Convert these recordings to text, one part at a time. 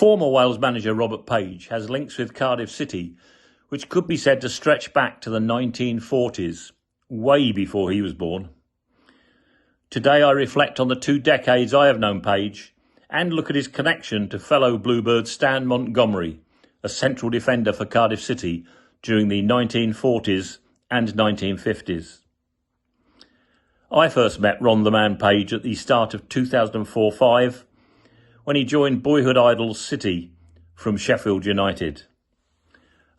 Former Wales manager Robert Page has links with Cardiff City, which could be said to stretch back to the 1940s, way before he was born. Today I reflect on the 2 decades I have known Page and look at his connection to fellow Bluebird Stan Montgomery, a central defender for Cardiff City during the 1940s and 1950s. I first met Ron the Man Page at the start of 2004-05 when he joined boyhood idols City from Sheffield United.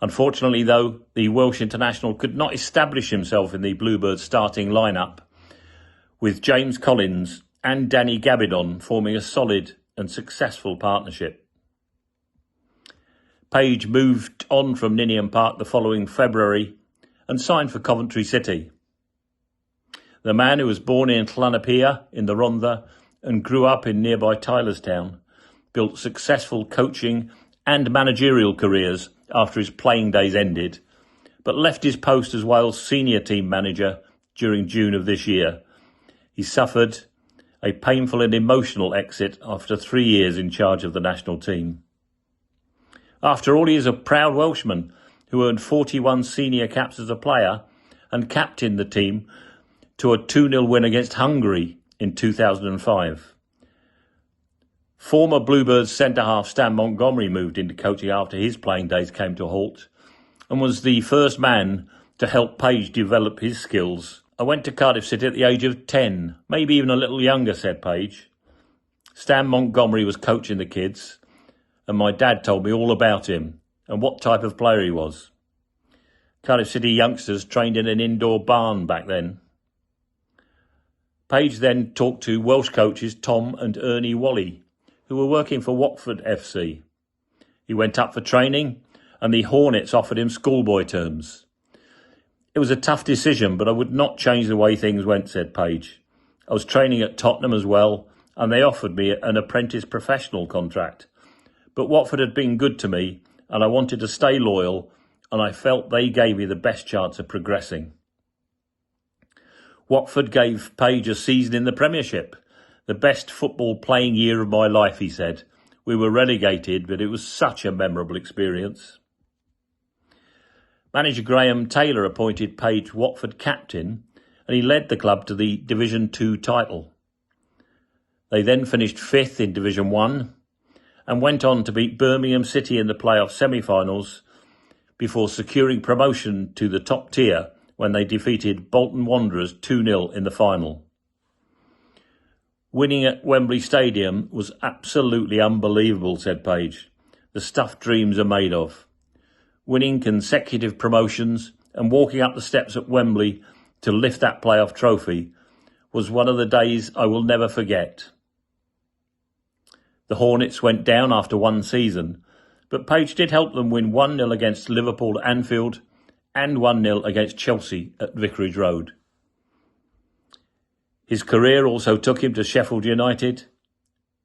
Unfortunately, though, the Welsh international could not establish himself in the Bluebirds starting lineup, with James Collins and Danny Gabidon forming a solid and successful partnership. Page moved on from Ninian Park the following February and signed for Coventry City. The man, who was born in Llanapia in the Rhondda and grew up in nearby Tylerstown, built successful coaching and managerial careers after his playing days ended, but left his post as Wales senior team manager during June of this year. He suffered a painful and emotional exit after 3 years in charge of the national team. After all, he is a proud Welshman who earned 41 senior caps as a player and captained the team to a 2-0 win against Hungary in 2005. Former Bluebirds centre-half Stan Montgomery moved into coaching after his playing days came to a halt and was the first man to help Page develop his skills. I went to Cardiff City at the age of 10, maybe even a little younger, said Page. Stan Montgomery was coaching the kids, and my dad told me all about him and what type of player he was. Cardiff City youngsters trained in an indoor barn back then. Page then talked to Welsh coaches Tom and Ernie Wally, who were working for Watford FC. He went up for training, and the Hornets offered him schoolboy terms. It was a tough decision, but I would not change the way things went, said Page. I was training at Tottenham as well, and they offered me an apprentice professional contract. But Watford had been good to me, and I wanted to stay loyal, and I felt they gave me the best chance of progressing. Watford gave Page a season in the Premiership, the best football playing year of my life, he said. We were relegated, but it was such a memorable experience. Manager Graham Taylor appointed Page Watford captain, and he led the club to the Division 2 title. They then finished 5th in Division 1 and went on to beat Birmingham City in the playoff semi-finals before securing promotion to the top tier when they defeated Bolton Wanderers 2-0 in the final. Winning at Wembley Stadium was absolutely unbelievable, said Page. The stuff dreams are made of. Winning consecutive promotions and walking up the steps at Wembley to lift that playoff trophy was one of the days I will never forget. The Hornets went down after one season, but Page did help them win 1-0 against Liverpool at Anfield and 1-0 against Chelsea at Vicarage Road. His career also took him to Sheffield United,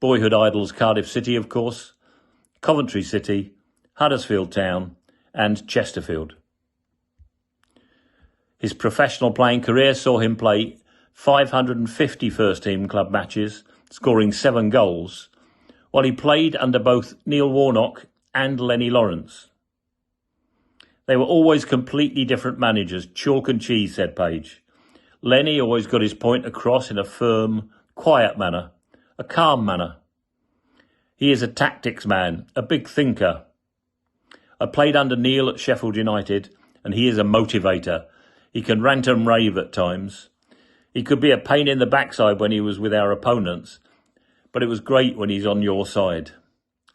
boyhood idols Cardiff City, of course, Coventry City, Huddersfield Town and Chesterfield. His professional playing career saw him play 550 first-team club matches, scoring 7 goals, while he played under both Neil Warnock and Lenny Lawrence. They were always completely different managers, chalk and cheese, said Page. Lenny always got his point across in a firm, quiet manner, a calm manner. He is a tactics man, a big thinker. I played under Neil at Sheffield United, and he is a motivator. He can rant and rave at times. He could be a pain in the backside when he was with our opponents, but it was great when he's on your side.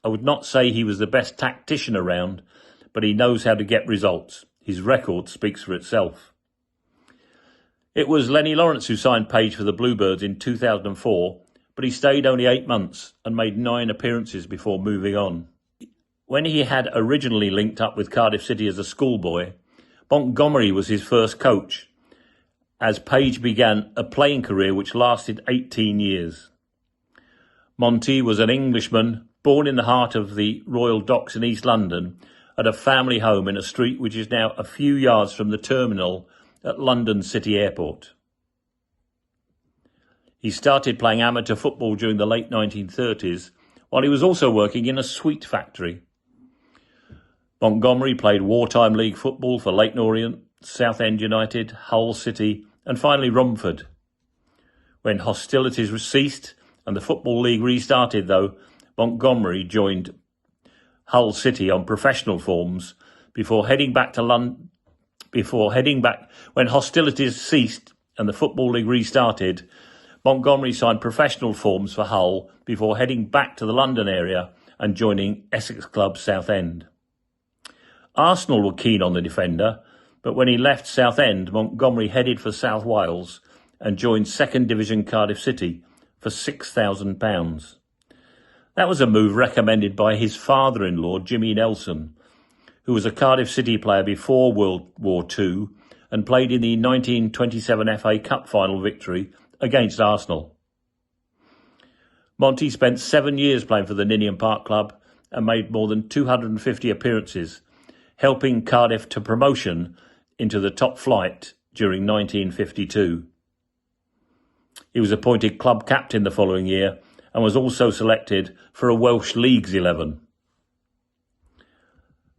I would not say he was the best tactician around, but he knows how to get results. His record speaks for itself. It was Lenny Lawrence who signed Page for the Bluebirds in 2004, but he stayed only 8 months and made 9 appearances before moving on. When he had originally linked up with Cardiff City as a schoolboy, Montgomery was his first coach, as Page began a playing career which lasted 18 years. Monty was an Englishman born in the heart of the Royal Docks in East London at a family home in a street which is now a few yards from the terminal at London City Airport. He started playing amateur football during the late 1930s while he was also working in a sweet factory. Montgomery played wartime league football for Leyton Orient, Southend United, Hull City and finally Romford. When hostilities ceased and the Football League restarted, though, Montgomery joined Hull City on professional forms before heading back to London. When hostilities ceased and the Football League restarted, Montgomery signed professional forms for Hull before heading back to the London area and joining Essex club Southend. Arsenal were keen on the defender, but when he left Southend, Montgomery headed for South Wales and joined 2nd Division Cardiff City for £6,000. That was a move recommended by his father-in-law, Jimmy Nelson, who was a Cardiff City player before World War II and played in the 1927 FA Cup final victory against Arsenal. Monty spent 7 years playing for the Ninian Park club and made more than 250 appearances, helping Cardiff to promotion into the top flight during 1952. He was appointed club captain the following year and was also selected for a Welsh Leagues 11.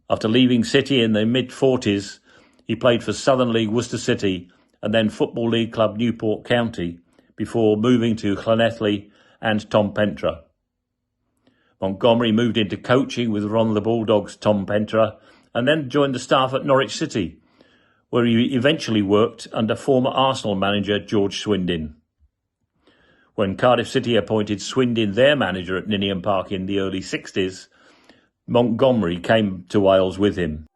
After leaving City in the mid-40s, he played for Southern League Worcester City and then Football League club Newport County before moving to Llanelli and Tom Pentra. Montgomery moved into coaching with Ron the Bulldogs' Tom Pentra and then joined the staff at Norwich City, where he eventually worked under former Arsenal manager George Swindin. When Cardiff City appointed Swindin their manager at Ninian Park in the early 60s, Montgomery came to Wales with him.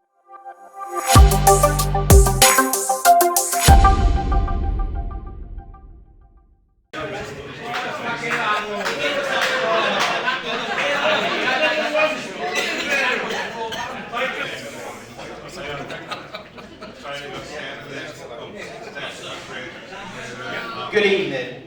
Good evening.